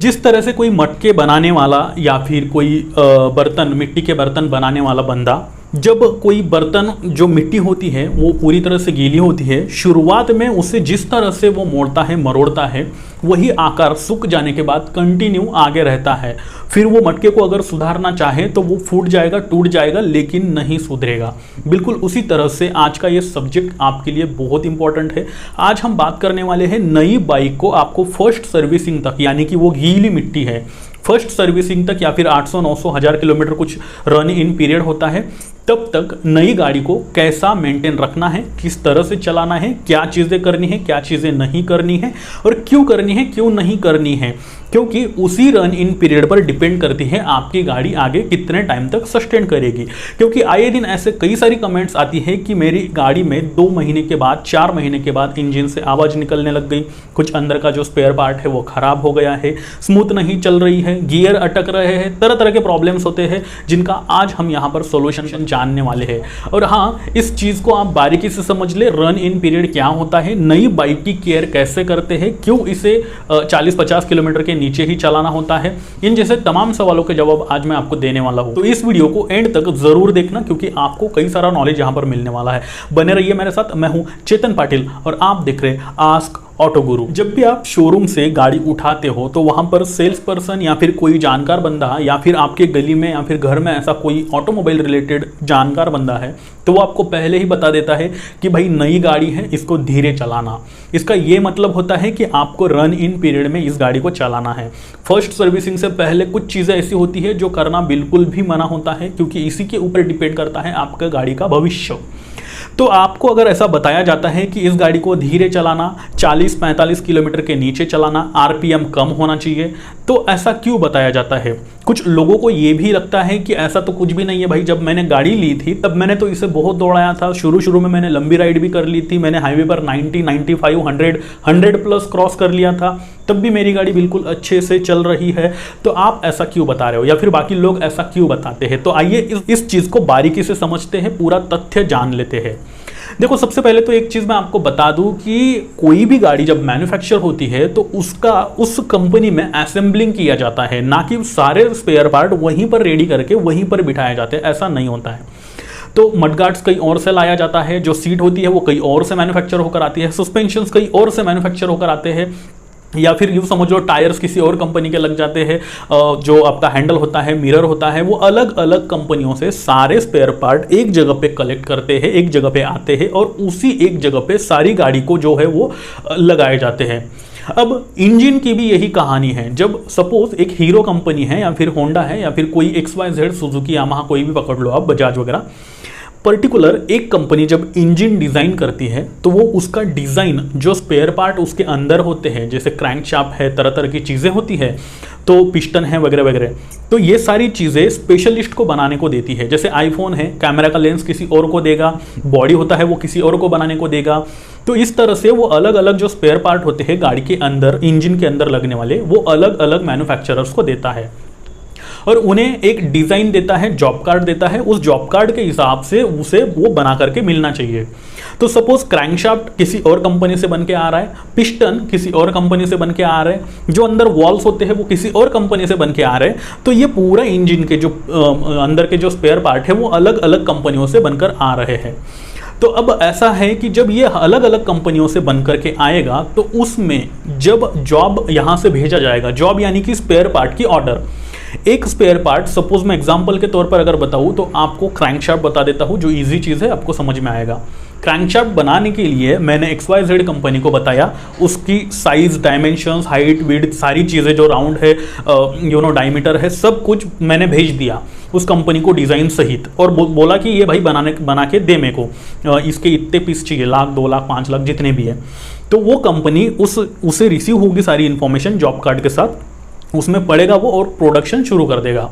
जिस तरह से कोई मटके बनाने वाला या फिर कोई बर्तन, मिट्टी के बर्तन बनाने वाला बंदा, जब कोई बर्तन जो मिट्टी होती है वो पूरी तरह से गीली होती है, शुरुआत में उसे जिस तरह से वो मोड़ता है, मरोड़ता है, वही आकार सूख जाने के बाद कंटिन्यू आगे रहता है। फिर वो मटके को अगर सुधारना चाहे तो वो फूट जाएगा, टूट जाएगा, लेकिन नहीं सुधरेगा। बिल्कुल उसी तरह से आज का ये सब्जेक्ट आपके लिए बहुत इंपॉर्टेंट है। आज हम बात करने वाले हैं नई बाइक को आपको फर्स्ट सर्विसिंग तक, यानी कि वो गीली मिट्टी है, फर्स्ट सर्विसिंग तक या फिर 800, 900, 1000 किलोमीटर कुछ रन इन पीरियड होता है, तब तक नई गाड़ी को कैसा मेंटेन रखना है, किस तरह से चलाना है, क्या चीज़ें करनी है, क्या चीज़ें नहीं करनी है, और क्यों करनी है, क्यों नहीं करनी है, क्योंकि उसी रन इन पीरियड पर डिपेंड करती है आपकी गाड़ी आगे कितने टाइम तक सस्टेन करेगी। क्योंकि आए दिन ऐसे कई सारी कमेंट्स आती है कि मेरी गाड़ी में 2 महीने के बाद, 4 महीने के बाद इंजन से आवाज़ निकलने लग गई, कुछ अंदर का जो स्पेयर पार्ट है वो ख़राब हो गया है, स्मूथ नहीं चल रही है, गियर अटक रहे हैं, तरह तरह के प्रॉब्लम्स होते हैं जिनका आज हम यहाँ पर सोल्यूशन जानने वाले हैं। और हाँ, इस चीज़ को आप बारीकी से समझ ले, रन इन पीरियड क्या होता है, नई बाइक की केयर कैसे करते हैं, क्यों इसे 40-50 किलोमीटर के नीचे ही चलाना होता है, इन जैसे तमाम सवालों के जवाब आज मैं आपको देने वाला हूं। तो इस वीडियो को एंड तक जरूर देखना, क्योंकि आपको कई सारा नॉलेज यहां पर मिलने वाला है। बने रहिए मेरे साथ। मैं हूं चेतन पाटिल और आप देख रहे हैं आस्क ऑटो गुरु। जब भी आप शोरूम से गाड़ी उठाते हो तो वहां पर सेल्स पर्सन या फिर कोई जानकार बंदा, या फिर आपके गली में या फिर घर में ऐसा कोई ऑटोमोबाइल रिलेटेड जानकार बंदा है, तो वो आपको पहले ही बता देता है कि भाई नई गाड़ी है, इसको धीरे चलाना। इसका ये मतलब होता है कि आपको रन इन पीरियड में इस गाड़ी को चलाना है। फर्स्ट सर्विसिंग से पहले कुछ चीज़ें ऐसी होती है जो करना बिल्कुल भी मना होता है, क्योंकि इसी के ऊपर डिपेंड करता है आपका गाड़ी का भविष्य। तो आपको अगर ऐसा बताया जाता है कि इस गाड़ी को धीरे चलाना, 40-45 किलोमीटर के नीचे चलाना, आरपीएम कम होना चाहिए, तो ऐसा क्यों बताया जाता है? कुछ लोगों को ये भी लगता है कि ऐसा तो कुछ भी नहीं है भाई, जब मैंने गाड़ी ली थी तब मैंने तो इसे बहुत दौड़ाया था, शुरू में मैंने लंबी राइड भी कर ली थी, मैंने हाईवे पर 90, 95, 100 प्लस क्रॉस कर लिया था, तब भी मेरी गाड़ी बिल्कुल अच्छे से चल रही है, तो आप ऐसा क्यों बता रहे हो, या फिर बाकी लोग ऐसा क्यों बताते हैं? तो आइए इस चीज़ को बारीकी से समझते हैं, पूरा तथ्य जान लेते हैं। देखो, सबसे पहले तो एक चीज़ मैं आपको बता दूं कि कोई भी गाड़ी जब मैन्युफैक्चर होती है तो उसका उस कंपनी में असेंबलिंग किया जाता है, ना कि सारे स्पेयर पार्ट वहीं पर रेडी करके वहीं पर बिठाए जाते हैं, ऐसा नहीं होता है। तो मडगार्ड्स कहीं और से लाया जाता है, जो सीट होती है वो कहीं और से मैन्युफैक्चर होकर आती है, सस्पेंशंस कहीं और से मैन्युफैक्चर होकर आते हैं, या फिर यूँ समझो टायर्स किसी और कंपनी के लग जाते हैं, जो आपका हैंडल होता है, मिरर होता है, वो अलग अलग कंपनियों से सारे स्पेयर पार्ट एक जगह पे कलेक्ट करते हैं, एक जगह पे आते हैं, और उसी एक जगह पे सारी गाड़ी को जो है वो लगाए जाते हैं। अब इंजन की भी यही कहानी है। जब सपोज एक हीरो कंपनी है, या फिर होंडा है, या फिर कोई XYZ, सुजुकी, यामाहा, कोई भी पकड़ लो आप, बजाज वगैरह, पर्टिकुलर एक कंपनी जब इंजन डिज़ाइन करती है तो वो उसका डिज़ाइन, जो स्पेयर पार्ट उसके अंदर होते हैं, जैसे क्रैंकशाफ्ट है, तरह तरह की चीज़ें होती है, तो पिस्टन है वगैरह वगैरह, तो ये सारी चीज़ें स्पेशलिस्ट को बनाने को देती है। जैसे आईफोन है, कैमरा का लेंस किसी और को देगा, बॉडी होता है वो किसी और को बनाने को देगा। तो इस तरह से वो अलग अलग जो स्पेयर पार्ट होते हैं गाड़ी के अंदर, इंजन के अंदर लगने वाले, वो अलग अलग मैन्युफैक्चरर्स को देता है, और उन्हें एक डिज़ाइन देता है, जॉब कार्ड देता है, उस जॉब कार्ड के हिसाब से उसे वो बना करके मिलना चाहिए। तो सपोज क्रैंकशाफ्ट किसी और कंपनी से बन के आ रहा है, पिस्टन किसी और कंपनी से बन के आ रहे हैं, जो अंदर वॉल्स होते हैं वो किसी और कंपनी से बन के आ रहे हैं, तो ये पूरा इंजन के जो अंदर के जो स्पेयर पार्ट है वो अलग अलग कंपनियों से बनकर आ रहे हैं। तो अब ऐसा है कि जब ये अलग अलग कंपनियों से बन करके आएगा तो उसमें जब जॉब यहाँ से भेजा जाएगा, जॉब यानी कि स्पेयर पार्ट की ऑर्डर, एक स्पेयर पार्ट, सपोज मैं एग्जांपल के तौर पर अगर बताऊं तो आपको क्रैंकशाफ्ट बता देता हूं, जो इजी चीज़ है, आपको समझ में आएगा। क्रैंकशाफ्ट बनाने के लिए मैंने XYZ कंपनी को बताया, उसकी साइज, डायमेंशंस, हाइट, विड्थ, सारी चीज़ें जो राउंड है, डायमीटर है, सब कुछ मैंने भेज दिया उस कंपनी को डिज़ाइन सहित, और बोला कि ये भाई बना के दे मेरे को, इसके इतने पीस चाहिए, 1 लाख, 2 लाख, 5 लाख, जितने भी है। तो वो कंपनी उसे रिसीव होगी सारी इन्फॉर्मेशन जॉब कार्ड के साथ, उसमें पड़ेगा वो, और प्रोडक्शन शुरू कर देगा।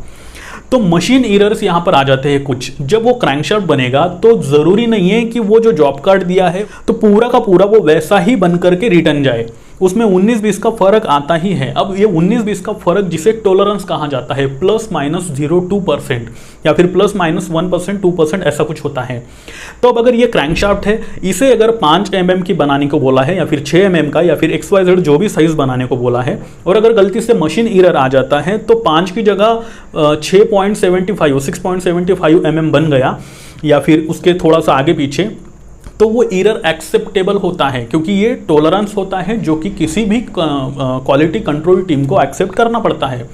तो मशीन एरर्स यहाँ पर आ जाते हैं कुछ। जब वो क्रैंकशाफ्ट बनेगा तो ज़रूरी नहीं है कि वो जो जॉब कार्ड दिया है तो पूरा का पूरा वो वैसा ही बन करके रिटर्न जाए, उसमें 19-20 का फर्क आता ही है। अब ये 19-20 का फर्क जिसे टॉलरेंस कहा जाता है, ±0.2% या फिर ±1%, 2% ऐसा कुछ होता है। तो अब अगर ये क्रैंकशाफ्ट है, इसे अगर 5 mm की बनाने को बोला है या फिर 6 mm का या फिर XYZ जो भी साइज बनाने को बोला है, और अगर गलती से मशीन एरर आ जाता है तो 5 की जगह 6.75 mm बन गया या फिर उसके थोड़ा सा आगे पीछे, तो वो एरर एक्सेप्टेबल होता है, क्योंकि ये टॉलरेंस होता है जो कि किसी भी क्वालिटी कंट्रोल टीम को एक्सेप्ट करना पड़ता है।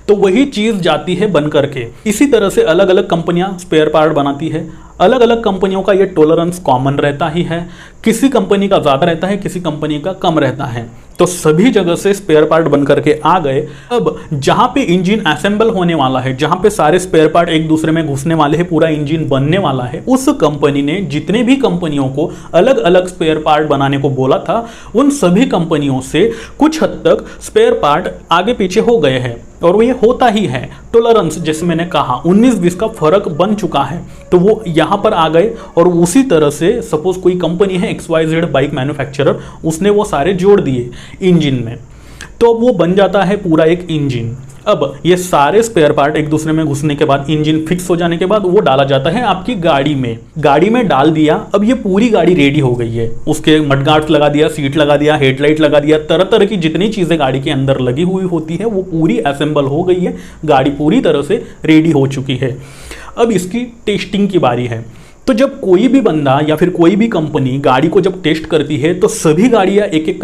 तो वही चीज़ जाती है बन करके। इसी तरह से अलग अलग कंपनियां स्पेयर पार्ट बनाती है, अलग अलग कंपनियों का ये टॉलरेंस कॉमन रहता ही है, किसी कंपनी का ज़्यादा रहता है, किसी कंपनी का कम रहता है। तो सभी जगह से स्पेयर पार्ट बन करके आ गए। अब जहाँ पे इंजन असेंबल होने वाला है, जहाँ पे सारे स्पेयर पार्ट एक दूसरे में घुसने वाले हैं, पूरा इंजन बनने वाला है, उस कंपनी ने जितने भी कंपनियों को अलग अलग स्पेयर पार्ट बनाने को बोला था, उन सभी कंपनियों से कुछ हद तक स्पेयर पार्ट आगे पीछे हो गए हैं। और वो ये होता ही है, टॉलरेंस जैसे मैंने कहा 19-20 का फर्क बन चुका है, तो वो यहाँ पर आ गए। और उसी तरह से सपोज कोई कंपनी है XYZ बाइक मैन्युफैक्चरर, उसने वो सारे जोड़ दिए इंजन में, तो वो बन जाता है पूरा एक इंजन। अब ये सारे स्पेयर पार्ट एक दूसरे में घुसने के बाद, इंजन फिक्स हो जाने के बाद, वो डाला जाता है आपकी गाड़ी में। गाड़ी में डाल दिया, अब ये पूरी गाड़ी रेडी हो गई है। उसके मडगार्ड्स लगा दिया, सीट लगा दिया, हेडलाइट लगा दिया, तरह तरह की जितनी चीज़ें गाड़ी के अंदर लगी हुई होती है वो पूरी असेंबल हो गई है, गाड़ी पूरी तरह से रेडी हो चुकी है। अब इसकी टेस्टिंग की बारी है। तो जब कोई भी बंदा या फिर कोई भी कंपनी गाड़ी को जब टेस्ट करती है, तो सभी गाड़ियां एक एक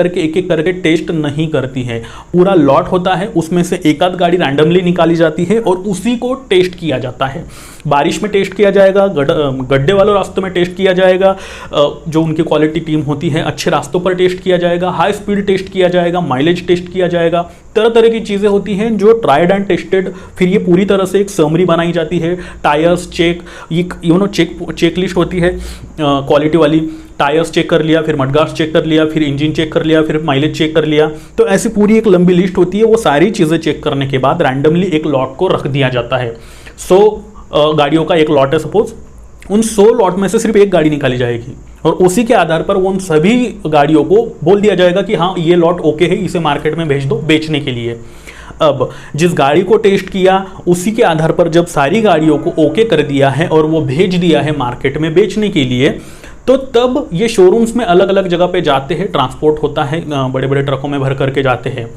करके टेस्ट नहीं करती है। पूरा लॉट होता है, उसमें से एक आध गाड़ी रैंडमली निकाली जाती है और उसी को टेस्ट किया जाता है। बारिश में टेस्ट किया जाएगा, गड्ढे वाले रास्तों में टेस्ट किया जाएगा, जो उनकी क्वालिटी टीम होती है अच्छे रास्तों पर टेस्ट किया जाएगा, हाई स्पीड टेस्ट किया जाएगा, माइलेज टेस्ट किया जाएगा, तरह तरह की चीज़ें होती हैं जो ट्राइड एंड टेस्टेड। फिर ये पूरी तरह से एक समरी बनाई जाती है, टायर्स चेक, चेक लिस्ट होती है क्वालिटी वाली। टायर्स चेक कर लिया, फिर मडगार्ड्स चेक कर लिया, फिर इंजन चेक कर लिया, फिर माइलेज चेक कर लिया। तो ऐसी पूरी एक लंबी लिस्ट होती है। वो सारी चीज़ें चेक करने के बाद रैंडमली एक लॉट को रख दिया जाता है। 100 गाड़ियों का एक लॉट है सपोज, उन 100 लॉट में से सिर्फ एक गाड़ी निकाली जाएगी और उसी के आधार पर उन सभी गाड़ियों को बोल दिया जाएगा कि हाँ ये लॉट ओके है, इसे मार्केट में भेज दो बेचने के लिए। अब जिस गाड़ी को टेस्ट किया उसी के आधार पर जब सारी गाड़ियों को ओके कर दिया है और वो भेज दिया है मार्केट में बेचने के लिए, तो तब ये शोरूम्स में अलग अलग जगह पे जाते हैं, ट्रांसपोर्ट होता है, बड़े बड़े ट्रकों में भर करके जाते हैं।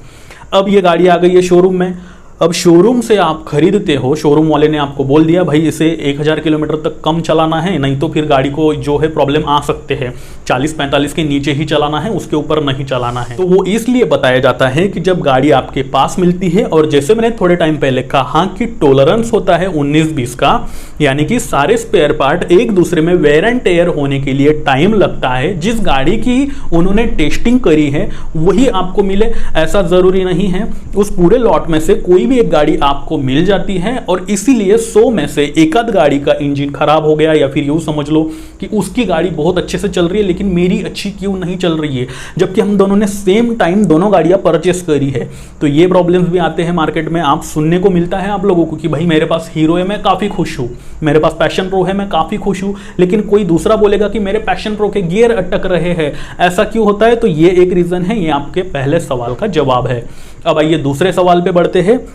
अब ये गाड़ी आ गई है शोरूम में। अब शोरूम से आप खरीदते हो, शोरूम वाले ने आपको बोल दिया भाई इसे 1000 किलोमीटर तक कम चलाना है, नहीं तो फिर गाड़ी को जो है प्रॉब्लम आ सकते हैं, 40-45 के नीचे ही चलाना है, उसके ऊपर नहीं चलाना है। तो वो इसलिए बताया जाता है कि जब गाड़ी आपके पास मिलती है, और जैसे मैंने थोड़े टाइम पहले कहा कि टॉलरेंस होता है 19-20 का, यानी कि सारे स्पेयर पार्ट एक दूसरे में वेयर एंड टेयर होने के लिए टाइम लगता है। जिस गाड़ी की उन्होंने टेस्टिंग करी है वही आपको मिले ऐसा जरूरी नहीं है। उस पूरे लॉट में से कोई भी एक गाड़ी आपको मिल जाती है, और इसीलिए 100 में से एक आध गाड़ी का इंजन खराब हो गया, या फिर यूं समझ लो कि उसकी गाड़ी बहुत अच्छे से चल रही है लेकिन मेरी अच्छी क्यों नहीं चल रही है, जबकि हम दोनों ने सेम टाइम दोनों गाड़ियां परचेस करी है। तो ये प्रॉब्लम्स भी आते हैं मार्केट में, आप सुनने को मिलता है आप लोगों को कि भाई मेरे पास हीरो है मैं काफी खुश हूं, मेरे पास पैशन प्रो है मैं काफी खुश हूं, लेकिन कोई दूसरा बोलेगा कि मेरे पैशन प्रो के गियर अटक रहे हैं। ऐसा क्यों होता है? तो ये एक रीजन है, ये आपके पहले सवाल का जवाब है। अब आइए दूसरे सवाल पे बढ़ते हैं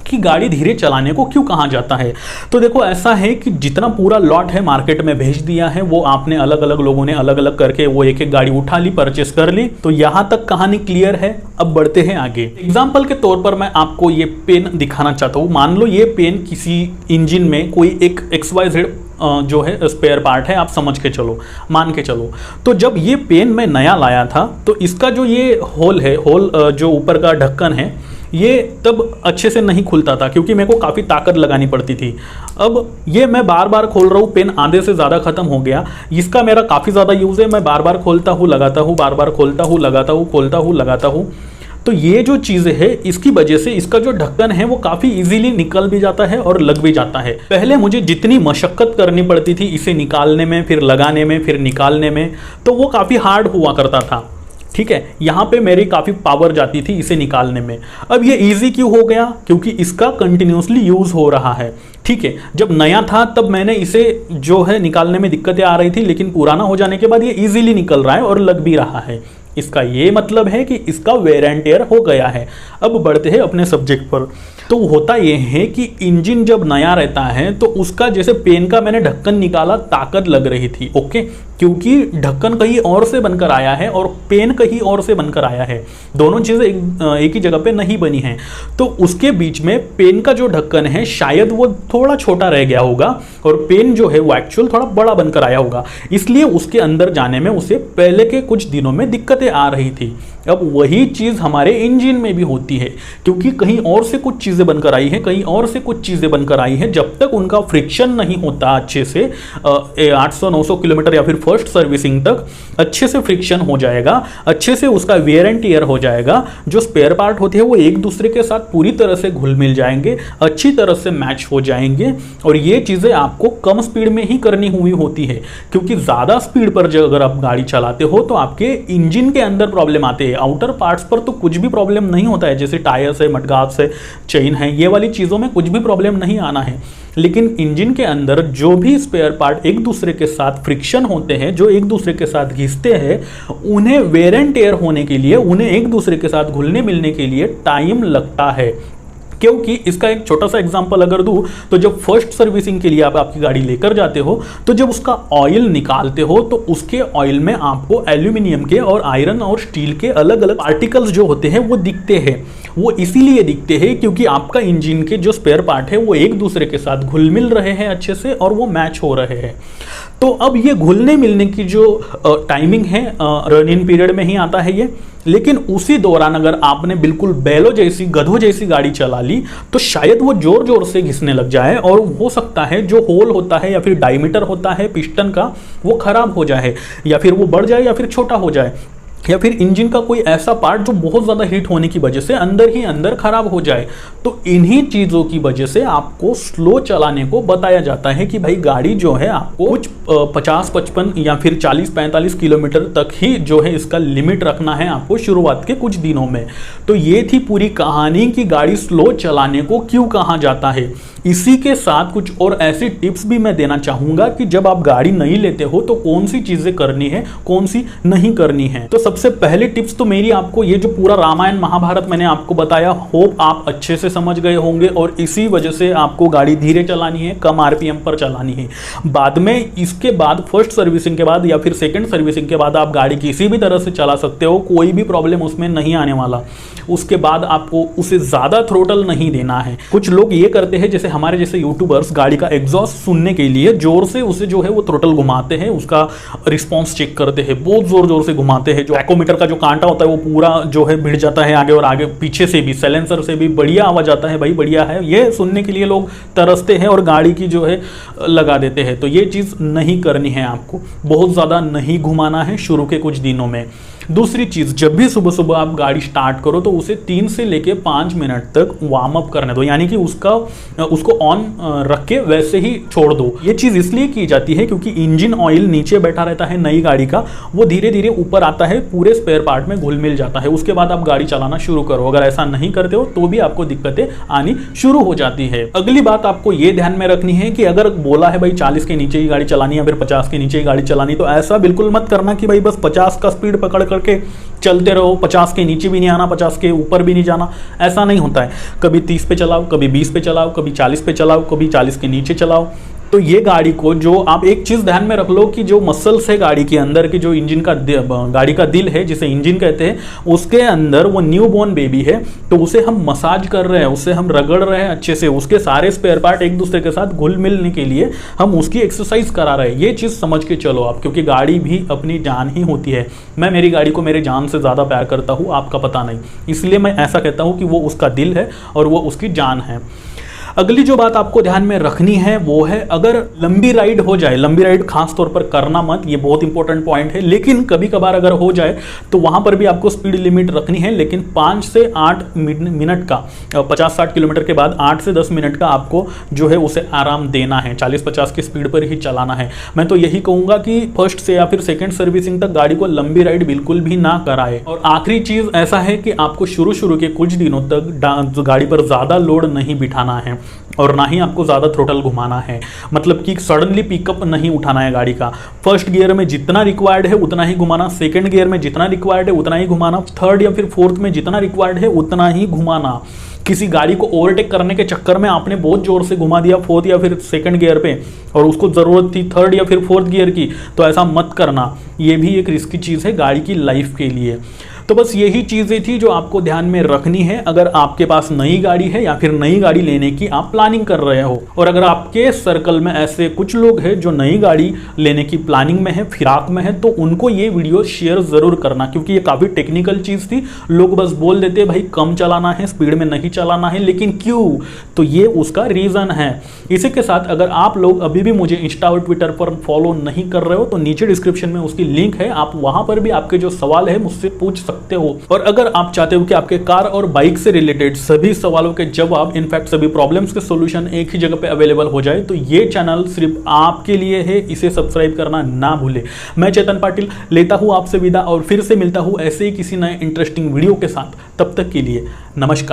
कि गाड़ी धीरे चलाने को क्यों कहा जाता है। तो देखो ऐसा है कि जितना पूरा लॉट है मार्केट में भेज दिया है, वो आपने अलग अलग लोगों ने अलग अलग करके वो एक एक गाड़ी उठा ली, परचेस कर ली। तो यहां तक कहानी क्लियर है। अब बढ़ते हैं आगे। एग्जाम्पल के तौर पर मैं आपको ये पेन दिखाना चाहता हूं। मान लो ये पेन किसी इंजन में कोई एक XYZ जो है स्पेयर पार्ट है, आप समझ के चलो, मान के चलो। तो जब ये पेन मैं नया लाया था तो इसका जो ये होल है, जो ऊपर का ढक्कन है, ये तब अच्छे से नहीं खुलता था क्योंकि मेरे को काफ़ी ताकत लगानी पड़ती थी। अब ये मैं बार बार खोल रहा हूँ, पेन आधे से ज़्यादा ख़त्म हो गया। इसका मेरा काफ़ी ज़्यादा यूज़ है, मैं बार बार खोलता हूँ लगाता हूँ, बार बार खोलता हूँ लगाता हूँ, खोलता हूँ लगाता हूँ। तो ये जो चीज़ें है इसकी वजह से इसका जो ढक्कन है वो काफ़ी इजीली निकल भी जाता है और लग भी जाता है। पहले मुझे जितनी मशक्क़त करनी पड़ती थी इसे निकालने में, फिर लगाने में, फिर निकालने में, तो वो काफ़ी हार्ड हुआ करता था। ठीक है, यहाँ पे मेरी काफ़ी पावर जाती थी इसे निकालने में। अब ये इजी क्यों हो गया? क्योंकि इसका कंटिन्यूसली यूज़ हो रहा है। ठीक है, जब नया था तब मैंने इसे जो है निकालने में दिक्कतें आ रही थी, लेकिन पुराना हो जाने के बाद ये इजीली निकल रहा है और लग भी रहा है। इसका ये मतलब है कि इसका वेयर एंड टेयर हो गया है। अब बढ़ते हैं अपने सब्जेक्ट पर। तो होता यह है कि इंजन जब नया रहता है तो उसका जैसे पेन का मैंने ढक्कन निकाला, ताकत लग रही थी, ओके, क्योंकि ढक्कन कहीं और से बनकर आया है और पेन कहीं और से बनकर आया है, दोनों चीज़ें एक ही जगह पे नहीं बनी हैं। तो उसके बीच में पेन का जो ढक्कन है शायद वो थोड़ा छोटा रह गया होगा और पेन जो है वो एक्चुअल थोड़ा बड़ा बनकर आया होगा, इसलिए उसके अंदर जाने में उसे पहले के कुछ दिनों में दिक्कतें आ रही थी। अब वही चीज़ हमारे इंजन में भी होती है, क्योंकि कहीं और से कुछ चीज़ें बनकर आई हैं, कहीं और से कुछ चीज़ें बनकर आई हैं। जब तक उनका फ्रिक्शन नहीं होता अच्छे से 800-900 किलोमीटर या फिर फर्स्ट सर्विसिंग तक अच्छे से फ्रिक्शन हो जाएगा, अच्छे से उसका वेयर एंड टियर हो जाएगा, जो स्पेयर पार्ट होते हैं वो एक दूसरे के साथ पूरी तरह से घुल मिल जाएंगे, अच्छी तरह से मैच हो जाएंगे। और ये चीज़ें आपको कम स्पीड में ही करनी हुई होती है, क्योंकि ज़्यादा स्पीड पर जो अगर आप गाड़ी चलाते हो तो आपके इंजन के अंदर प्रॉब्लम आते हैं। आउटर पार्ट्स पर तो कुछ भी प्रॉब्लम नहीं होता है, जैसे टायर्स है, मडगार्ड्स है, चेन है, ये वाली चीज़ों में कुछ भी प्रॉब्लम नहीं आना है। लेकिन इंजन के अंदर जो भी स्पेयर पार्ट एक दूसरे के साथ फ्रिक्शन होते हैं, जो एक दूसरे के साथ घिसते हैं, उन्हें वेयर एंड टेयर होने के लिए, उन्हें एक दूसरे के साथ घुलने मिलने के लिए टाइम लगता है। क्योंकि इसका एक छोटा सा एग्जांपल अगर दूं तो जब फर्स्ट सर्विसिंग के लिए आप आपकी गाड़ी लेकर जाते हो तो जब उसका ऑयल निकालते हो तो उसके ऑयल में आपको एल्यूमिनियम के और आयरन और स्टील के अलग अलग पार्टिकल्स जो होते हैं वो दिखते हैं। वो इसीलिए दिखते हैं क्योंकि आपका इंजन के जो स्पेयर पार्ट है वो एक दूसरे के साथ घुल मिल रहे हैं अच्छे से और वो मैच हो रहे हैं। तो अब ये घुलने मिलने की जो टाइमिंग है रन इन पीरियड में ही आता है ये। लेकिन उसी दौरान अगर आपने बिल्कुल बैलों जैसी, गधों जैसी गाड़ी चला ली तो शायद वो जोर जोर से घिसने लग जाए और हो सकता है जो होल होता है या फिर डायमीटर होता है पिस्टन का वो खराब हो जाए, या फिर वो बढ़ जाए या फिर छोटा हो जाए, या फिर इंजन का कोई ऐसा पार्ट जो बहुत ज़्यादा हीट होने की वजह से अंदर ही अंदर खराब हो जाए। तो इन्हीं चीज़ों की वजह से आपको स्लो चलाने को बताया जाता है कि भाई गाड़ी जो है आपको कुछ 50-55 या फिर 40-45 किलोमीटर तक ही जो है इसका लिमिट रखना है आपको शुरुआत के कुछ दिनों में। तो ये थी पूरी कहानी कि गाड़ी स्लो चलाने को क्यों कहा जाता है। इसी के साथ कुछ और ऐसी टिप्स भी मैं देना चाहूँगा कि जब आप गाड़ी नहीं लेते हो तो कौन सी चीज़ें करनी है, कौन सी नहीं करनी है। तो सबसे पहली टिप्स तो मेरी आपको ये जो पूरा रामायण महाभारत मैंने आपको बताया, होप आप अच्छे से समझ गए होंगे और इसी वजह से आपको गाड़ी धीरे चलानी है, कम आरपीएम पर चलानी है। बाद में इसके बाद फर्स्ट सर्विसिंग के बाद या फिर सेकंड सर्विसिंग के बाद आप गाड़ी किसी भी तरह से चला सकते हो, कोई भी प्रॉब्लम उसमें नहीं आने वाला। उसके बाद आपको उसे ज़्यादा थ्रोटल नहीं देना है। कुछ लोग ये करते हैं, जैसे हमारे जैसे यूट्यूबर्स गाड़ी का एग्जॉस्ट सुनने के लिए जोर से उसे जो है वो थ्रोटल घुमाते हैं, उसका रिस्पॉन्स चेक करते हैं, बहुत जोर जोर से घुमाते हैं। जो टैकोमीटर का जो कांटा होता है वो पूरा जो है भिड़ जाता है आगे, और आगे पीछे से भी साइलेंसर से भी बढ़िया आवाज आता है, भाई बढ़िया है। ये सुनने के लिए लोग तरसते हैं और गाड़ी की जो है लगा देते हैं। तो ये चीज़ नहीं करनी है आपको, बहुत ज़्यादा नहीं घुमाना है शुरू के कुछ दिनों में। दूसरी चीज़, जब भी सुबह सुबह आप गाड़ी स्टार्ट करो तो उसे 3 से लेके 5 मिनट तक वार्म अप करने दो, यानी कि उसको ऑन रख के वैसे ही छोड़ दो। ये चीज़ इसलिए की जाती है क्योंकि इंजन ऑयल नीचे बैठा रहता है नई गाड़ी का, वो धीरे धीरे ऊपर आता है, पूरे स्पेयर पार्ट में घुल मिल जाता है। उसके बाद आप गाड़ी चलाना शुरू करो। अगर ऐसा नहीं करते हो तो भी आपको दिक्कतें आनी शुरू हो जाती है। अगली बात आपको ये ध्यान में रखनी है कि अगर बोला है भाई 40 के नीचे ही गाड़ी चलानी या फिर 50 के नीचे ही गाड़ी चलानी, तो ऐसा बिल्कुल मत करना कि भाई बस 50 का स्पीड पकड़ करके चलते रहो, 50 के नीचे भी नहीं आना, 50 के ऊपर भी नहीं जाना। ऐसा नहीं होता है। कभी 30 पे चलाओ, कभी 20 पे चलाओ, कभी 40 पे चलाओ, कभी 40 के नीचे चलाओ। तो ये गाड़ी को जो आप एक चीज़ ध्यान में रख लो कि जो मसल्स है गाड़ी के अंदर की, जो इंजन का गाड़ी का दिल है जिसे इंजन कहते हैं, उसके अंदर वो न्यू बॉर्न बेबी है, तो उसे हम मसाज कर रहे हैं, उसे हम रगड़ रहे हैं अच्छे से, उसके सारे स्पेयर पार्ट एक दूसरे के साथ घुल मिलने के लिए हम उसकी एक्सरसाइज करा रहे हैं। ये चीज़ समझ के चलो आप, क्योंकि गाड़ी भी अपनी जान ही होती है। मैं मेरी गाड़ी को मेरे जान से ज़्यादा प्यार करता हूँ, आपका पता नहीं, इसलिए मैं ऐसा कहता हूँ कि वो उसका दिल है और वो उसकी जान है। अगली जो बात आपको ध्यान में रखनी है वो है, अगर लंबी राइड हो जाए, लंबी राइड खास तौर पर करना मत, ये बहुत इंपॉर्टेंट पॉइंट है, लेकिन कभी कभार अगर हो जाए तो वहां पर भी आपको स्पीड लिमिट रखनी है, लेकिन 5 से 8 मिनट का, 50-60 किलोमीटर के बाद 8 से 10 मिनट का आपको जो है उसे आराम देना है। 40-50 की स्पीड पर ही चलाना है। मैं तो यही कहूँगा कि फर्स्ट से या फिर सेकेंड सर्विसिंग तक गाड़ी को लंबी राइड बिल्कुल भी ना कराए। और आखिरी चीज़ ऐसा है कि आपको शुरू के कुछ दिनों तक गाड़ी पर ज़्यादा लोड नहीं बिठाना है। और ना ही आपको ज़्यादा थ्रोटल घुमाना है, मतलब कि सडनली पिकअप नहीं उठाना है गाड़ी का। फर्स्ट गियर में जितना रिक्वायर्ड है उतना ही घुमाना, सेकंड गियर में जितना रिक्वायर्ड है उतना ही घुमाना, थर्ड या फिर फोर्थ में जितना रिक्वायर्ड है उतना ही घुमाना। किसी गाड़ी को ओवरटेक करने के चक्कर में आपने बहुत जोर से घुमा दिया फोर्थ या फिर सेकंड गियर पे और उसको ज़रूरत थी थर्ड या फिर फोर्थ गियर की, तो ऐसा मत करना। ये भी एक रिस्की चीज़ है गाड़ी की लाइफ के लिए। तो बस यही चीज़ें थी जो आपको ध्यान में रखनी है अगर आपके पास नई गाड़ी है या फिर नई गाड़ी लेने की आप प्लानिंग कर रहे हो। और अगर आपके सर्कल में ऐसे कुछ लोग हैं जो नई गाड़ी लेने की प्लानिंग में है, फिराक में है, तो उनको ये वीडियो शेयर ज़रूर करना, क्योंकि ये काफ़ी टेक्निकल चीज़ थी। लोग बस बोल देते भाई कम चलाना है, स्पीड में नहीं चलाना है, लेकिन क्यों? तो ये उसका रीज़न है। इसी के साथ अगर आप लोग अभी भी मुझे इंस्टा और ट्विटर पर फॉलो नहीं कर रहे हो तो नीचे डिस्क्रिप्शन में उसकी लिंक है, आप वहां पर भी आपके जो सवाल है मुझसे पूछ सकते हो। और अगर आप चाहते हो कि आपके कार और बाइक से रिलेटेड सभी सवालों के जवाब, इनफैक्ट सभी प्रॉब्लम्स के सॉल्यूशन एक ही जगह पे अवेलेबल हो जाए, तो ये चैनल सिर्फ आपके लिए है, इसे सब्सक्राइब करना ना भूले। मैं चेतन पाटिल लेता हूं आपसे विदा और फिर से मिलता हूं ऐसे ही किसी नए इंटरेस्टिंग वीडियो के साथ। तब तक के लिए नमस्कार।